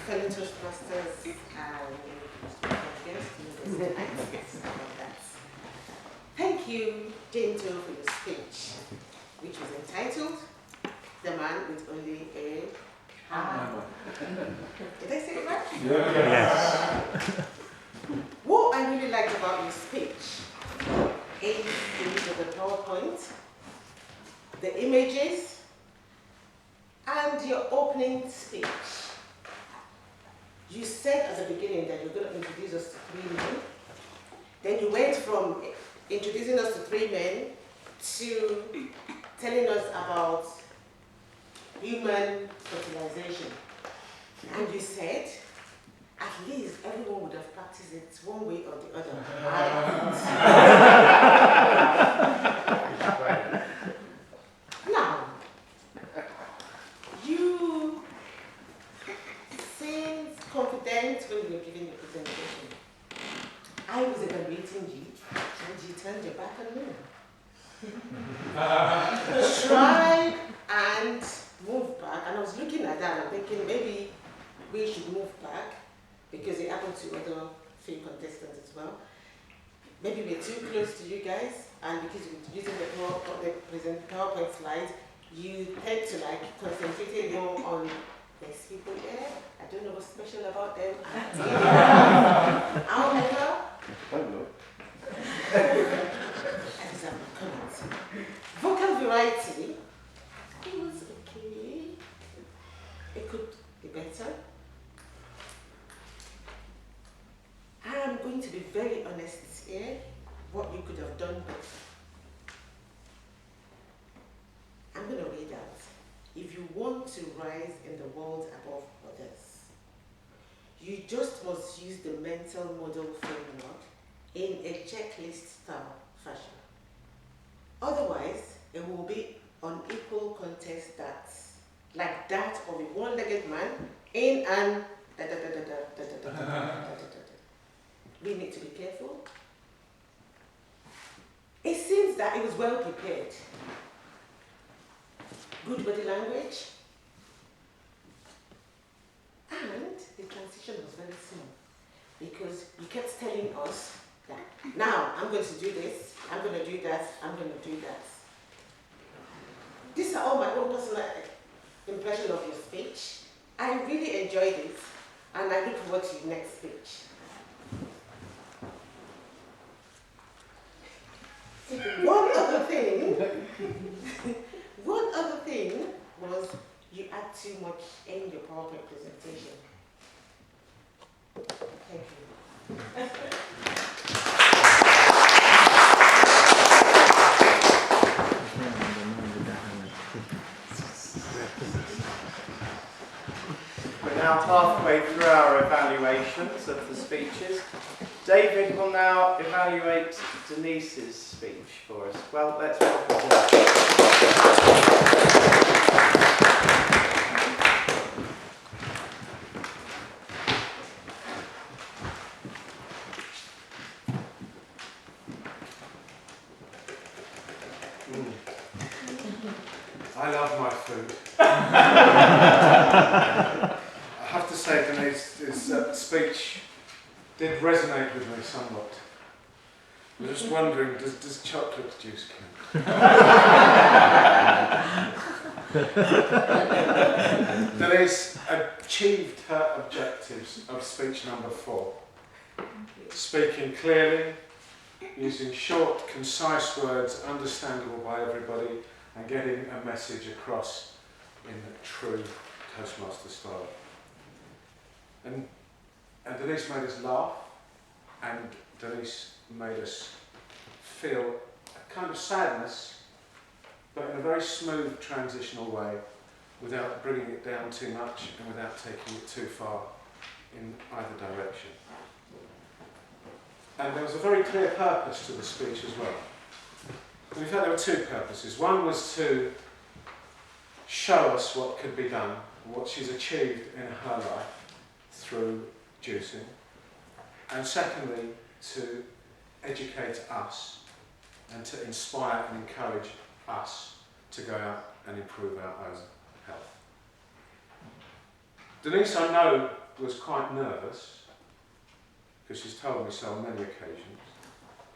fellow Toastmasters and guests, thank you, Dinto, for your speech, which was entitled "The Man with Only a Hammer." Did I say it right? Yeah. Yes. What I really liked about your speech is the use of the PowerPoint, the images, and your opening speech. You said at the beginning that you're going to introduce us to 3 men. Then you went from introducing us to 3 men to telling us about human fertilization. And you said, at least everyone would have practiced it one way or the other. Now, you seemed confident when you were giving your presentation. I was evaluating you, and you turned your back on me. Try and move back, and I was looking at that and I'm thinking maybe we should move back because it happened to other few contestants as well. Maybe we're too close to you guys, and because you're using the PowerPoint slides, you tend to like concentrate more on these people there. I don't know what's special about them. However, I don't know. vocal variety, it was okay. It could be better. I'm going to be very honest here, what you could have done better. I'm going to read out. If you want to rise in the world above others, you just must use the mental model framework in a checklist style fashion. Otherwise, it will be an equal contest that's like that of a one-legged man in an We need to be careful. It seems that it was well prepared. Good body language. And the transition was very smooth because you kept telling us that now I'm going to do this, I'm going to do that, I'm going to do that. These are all my own personal impression of your speech. I really enjoyed it, and I look forward to your next speech. One other thing was you add too much in your PowerPoint presentation. Thank you. We're now halfway through our evaluations of the speeches. David will now evaluate Denise's speech for us. Well, let's welcome her. I love my food. I have to say, Denise's speech did resonate with me somewhat. I was just wondering, does chocolate juice count? Denise achieved her objectives of speech number 4. Speaking clearly, using short, concise words, understandable by everybody, and getting a message across in true Toastmaster style. And Denise made us laugh, and Denise made us feel a kind of sadness, but in a very smooth transitional way, without bringing it down too much and without taking it too far in either direction. And there was a very clear purpose to the speech as well. And in fact, there were 2 purposes. One was to show us what could be done, what she's achieved in her life through juicing. And secondly, to educate us and to inspire and encourage us to go out and improve our own health. Denise, I know, was quite nervous, because she's told me so on many occasions.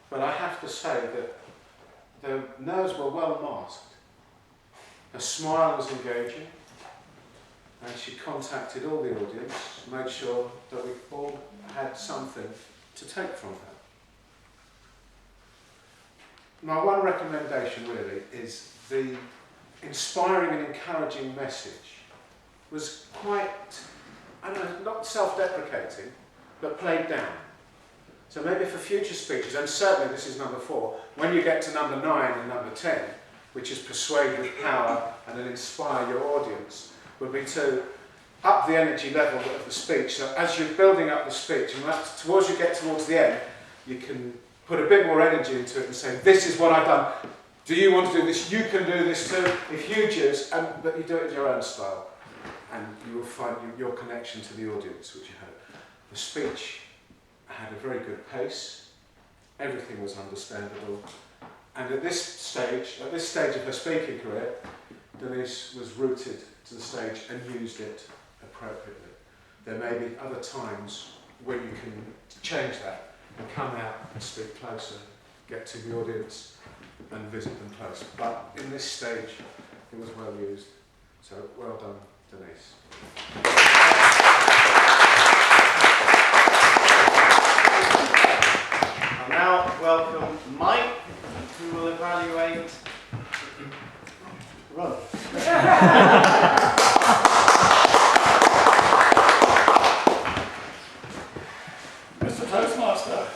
But I have to say that the nerves were well masked. Her smile was engaging, and she contacted all the audience, made sure that we all had something to take from her. My one recommendation really is the inspiring and encouraging message was quite, I don't know, not self-deprecating, but played down. So maybe for future speeches, and certainly this is number 4, when you get to number 9 and number 10, which is persuade with power and then inspire your audience, would be to up the energy level of the speech. So as you're building up the speech, and towards you get towards the end, you can put a bit more energy into it and say, this is what I've done. Do you want to do this? You can do this too. If you just, but you do it in your own style. And you will find your connection to the audience, which you had. The speech had a very good pace. Everything was understandable. And at this stage of her speaking career, Denise was rooted to the stage and used it appropriately. There may be other times when you can change that and come out and speak closer, get to the audience and visit them closer. But in this stage, it was well used. So well done, Denise. I'll now welcome Mike, who will evaluate Ron. Mr. Toastmaster,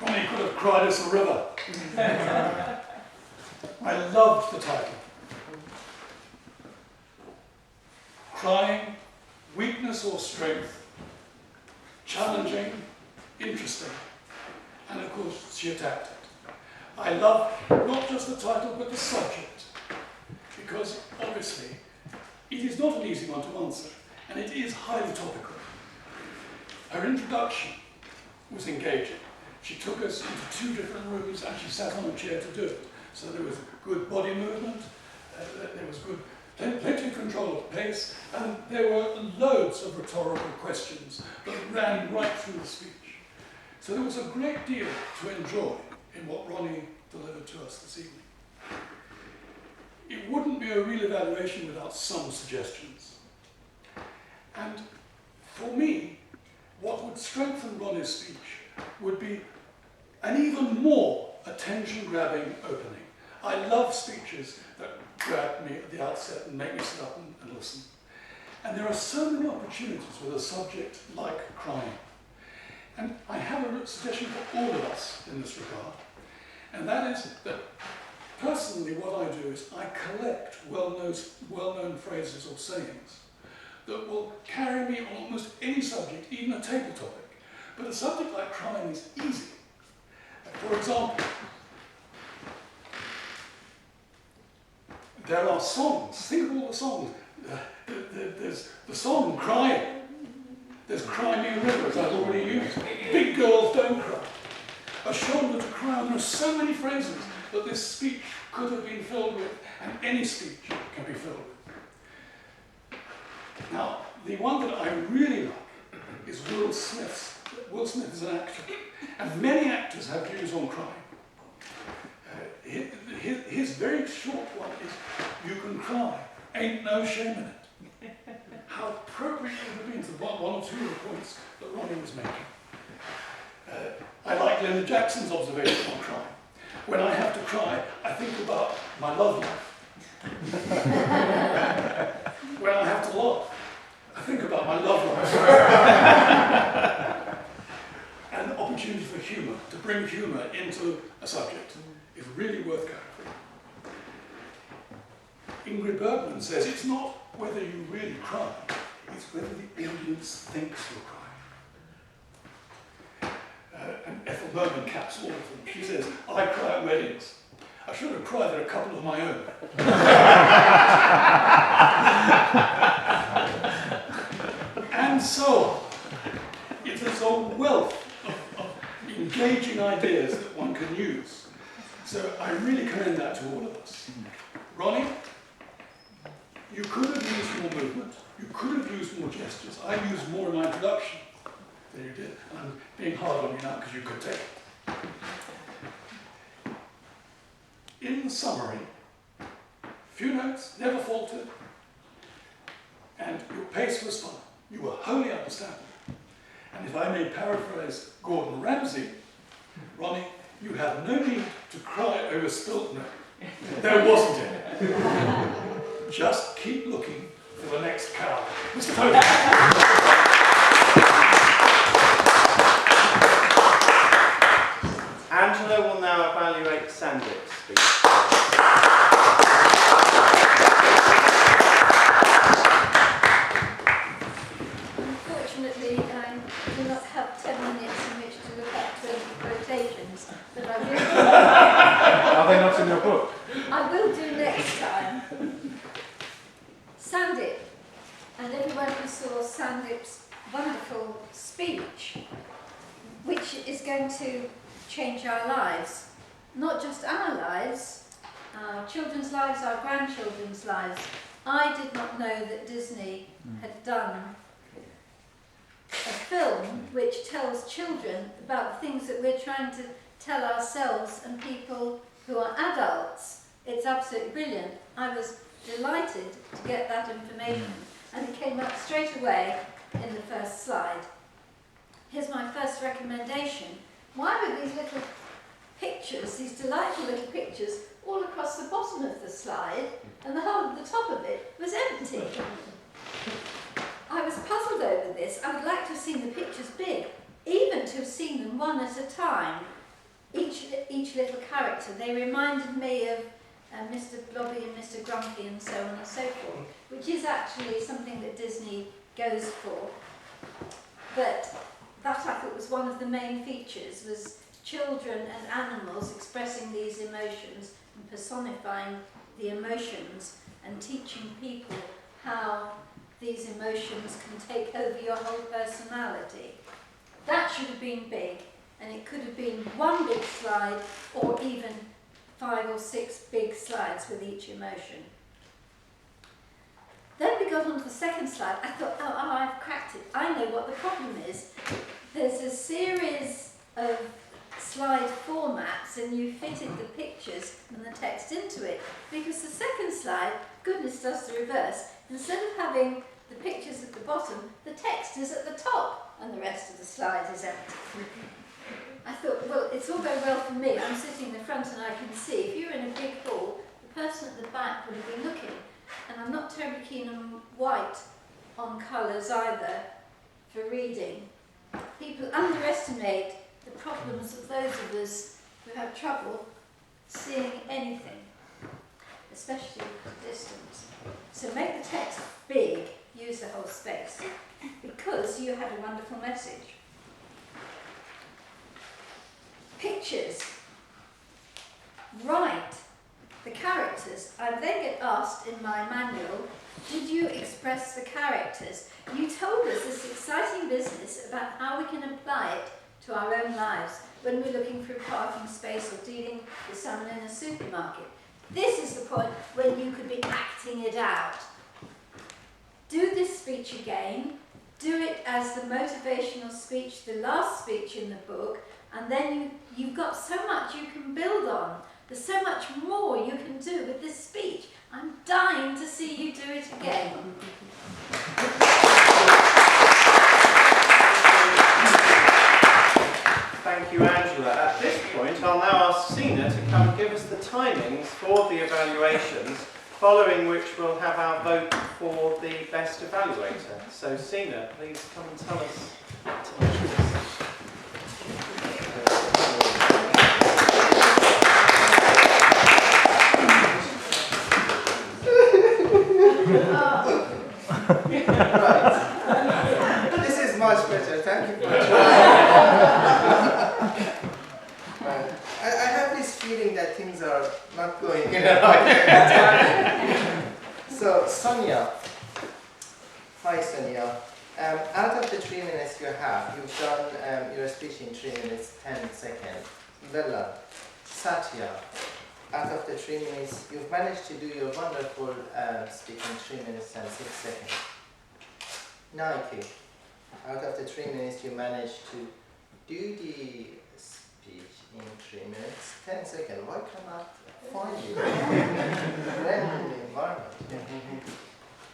Ronnie could have cried us a river. I loved the title. Crying, weakness or strength, challenging, interesting, and of course she attacked it. I love not just the title but the subject, because obviously it is not an easy one to answer, and it is highly topical. Her introduction was engaging. She took us into 2 different rooms and she sat on a chair to do it. So there was good body movement, there was good plenty of control of pace, and there were loads of rhetorical questions that ran right through the speech. So there was a great deal to enjoy in what Ronnie delivered to us this evening. It wouldn't be a real evaluation without some suggestions. And for me, what would strengthen Ronnie's speech would be an even more attention-grabbing opening. I love speeches that grab me at the outset and make me sit up and listen. And there are so many opportunities with a subject like crying. And I have a suggestion for all of us in this regard, and that is that personally what I do is I collect well-known phrases or sayings that will carry me on almost any subject, even a table topic. But a subject like crying is easy. For example, there are songs. Think of all the songs. There's the song Crying. There's Cry Me a River, as I've already used. Big Girls Don't Cry. A Shoulder to Cry on. There are so many phrases that this speech could have been filled with, and any speech can be filled with. Now, the one that I really like is Will Smith's. Will Smith is an actor, and many actors have views on crying. His very short one is, you can cry, ain't no shame in it. How appropriate it would have been to one or two of the points that Ronnie was making. I like Linda Jackson's observation on crying. When I have to cry, I think about my love life. When I have to laugh, I think about my love life. And the opportunity for humour, to bring humour into a subject, is really worth going for. Ingrid Bergman says it's not whether you really cry, it's whether the audience thinks you're crying. And Ethel Bergman caps all of them. She says, I cry at weddings. I should have cried at a couple of my own. And so on. It is a wealth of engaging ideas that one can use. So I really commend that to all of us. Ronnie, You could have used more movement. You could have used more gestures. I used more in my introduction than you did. And I'm being hard on you now because you could take it. In summary, few notes, never faltered, and your pace was fine. You were wholly understandable. And if I may paraphrase Gordon Ramsay, Ronnie, you have no need to cry over spilt milk. There wasn't any. Just keep looking for the next cow. Mr. Toastmaster. Angela will now evaluate Sandip's speech. Unfortunately, I do not have 10 minutes in which to look at 20 quotations, but I will. Are they not in your book? I will do next time. Sandip, and everyone who saw Sandip's wonderful speech, which is going to change our lives, not just our lives, our children's lives, our grandchildren's lives. I did not know that Disney had done a film which tells children about the things that we're trying to tell ourselves and people who are adults. It's absolutely brilliant. I was delighted to get that information, and it came up straight away in the first slide. Here's my first recommendation. Why were these little pictures, these delightful little pictures, all across the bottom of the slide, and the whole of the top of it was empty? I was puzzled over this. I would like to have seen the pictures big, even to have seen them one at a time. Each little character. They reminded me of Mr. Blobby and Mr. Grumpy and so on and so forth, which is actually something that Disney goes for. But that I thought was one of the main features, was children and animals expressing these emotions and personifying the emotions and teaching people how these emotions can take over your whole personality. That should have been big, and it could have been one big slide or even 5 or 6 big slides with each emotion. Then we got on to the second slide. I thought, oh, I've cracked it. I know what the problem is. There's a series of slide formats, and you fitted the pictures and the text into it, because the second slide, goodness, does the reverse. Instead of having the pictures at the bottom, the text is at the top, and the rest of the slide is empty. I thought, well, it's all very well for me. I'm sitting in the front and I can see. If you're in a big hall, the person at the back would have been looking. And I'm not terribly keen on white on colours either for reading. People underestimate the problems of those of us who have trouble seeing anything, especially at distance. So make the text big, use the whole space, because you had a wonderful message. Pictures. Write the characters. I then get asked in my manual, did you express the characters? You told us this exciting business about how we can apply it to our own lives when we're looking for a parking space or dealing with someone in a supermarket. This is the point when you could be acting it out. Do this speech again. Do it as the motivational speech, the last speech in the book, and then you've got so much you can build on. There's so much more you can do with this speech. I'm dying to see you do it again. Thank you, Angela. At this point, I'll now ask Sina to come and give us the timings for the evaluations, following which we'll have our vote for the best evaluator. So, Sina, please come and tell us the timings. Right. This is much better. Thank you for trying. I have this feeling that things are not going in the right direction. So, Sonia. Hi, Sonia. Out of the 3 minutes you have, you've done your speech in 3 minutes, 10 seconds. Bella, Satya, out of the 3 minutes, you've managed to do your wonderful speak in 3 minutes and 6 seconds. Nike, out of the 3 minutes, you managed to do the speech in 3 minutes, 10 seconds. Why cannot find you? Random in the environment.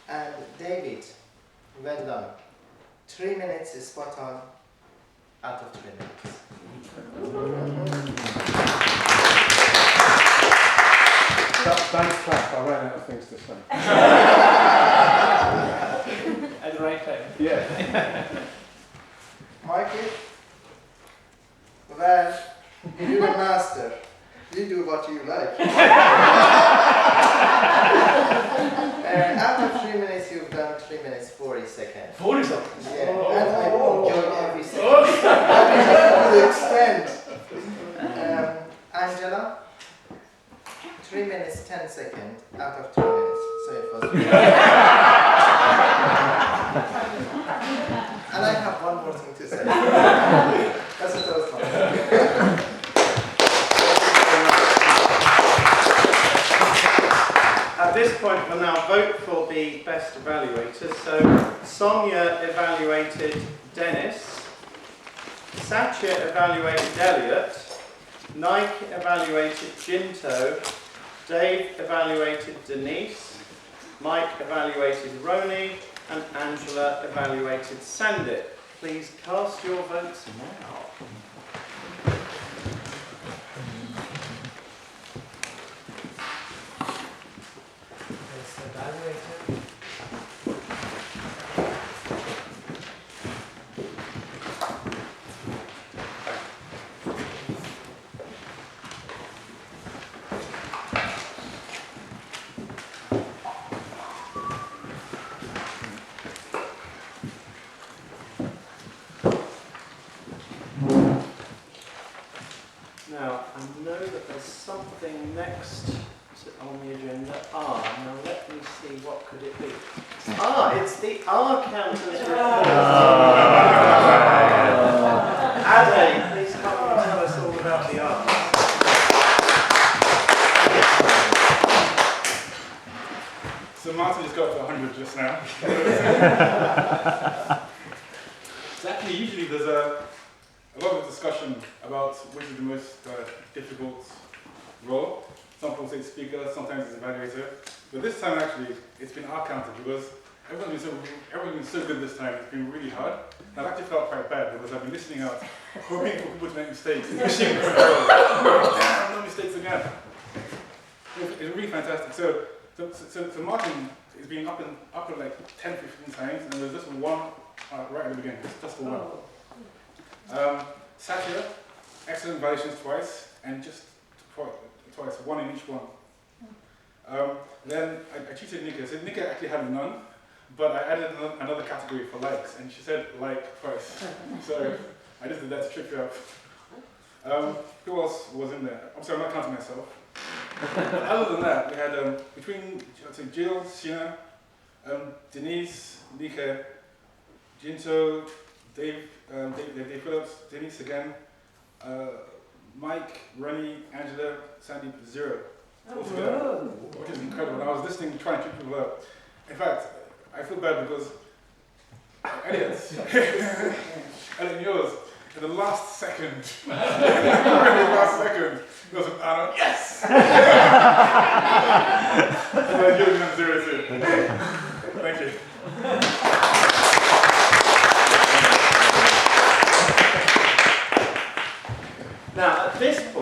And David, well done. 3 minutes is spot on out of 3 minutes. Don't clap, I ran out of things to say. At the right time. Yeah. Mikey, well, you're a master. You do what you like. Out of 3 minutes, you've done 3 minutes 40 seconds. 40 seconds. Yeah, and I enjoyed every second. To extent. Angela, 3 minutes 10 seconds out of 2 minutes. So it was. And I have one more thing to say. That's a Toastmaster. At this point, we'll now vote for the best evaluators. So, Sonia evaluated Dennis, Satya evaluated Elliot, Nike evaluated Jinto, Dave evaluated Denise, Mike evaluated Roni, and Angela evaluated Sandip. Please cast your votes now. Now, I know that there's something next on the agenda. Now let me see, what could it be? It's the R counters report. Ade, please come and tell us all about the R. So Martin just got to 100 just now. So actually, usually there's a lot of discussion about which is the most difficult role. Some people say speaker, sometimes it's evaluator. But this time actually, it's been our counter because everyone's been so good this time, it's been really hard. And I've actually felt quite bad because I've been listening out, hoping for people to make mistakes. Damn, no mistakes again. It's really fantastic. So Martin has been up and like 10, 15 times, and there's just one right at the beginning, just the one. Satya, excellent evaluations twice, and just twice, one in each one. Then I cheated Nika. So Nika actually had none, but I added another category for likes, and she said like twice. So I just did that to trip you up. Who else was in there? I'm sorry, I'm not counting myself. Other than that, we had between Jill, Sina, Denise, Nika, Jinto, Dave Phillips, Denise again, Mike, Roni, Angela, Sandeep, 0 altogether, which is incredible. And I was listening, trying to trip people up. In fact, I feel bad because Elliot, yours, in the last second, he goes, yes! And then you're going 0 too. Thank you. Now, at this point,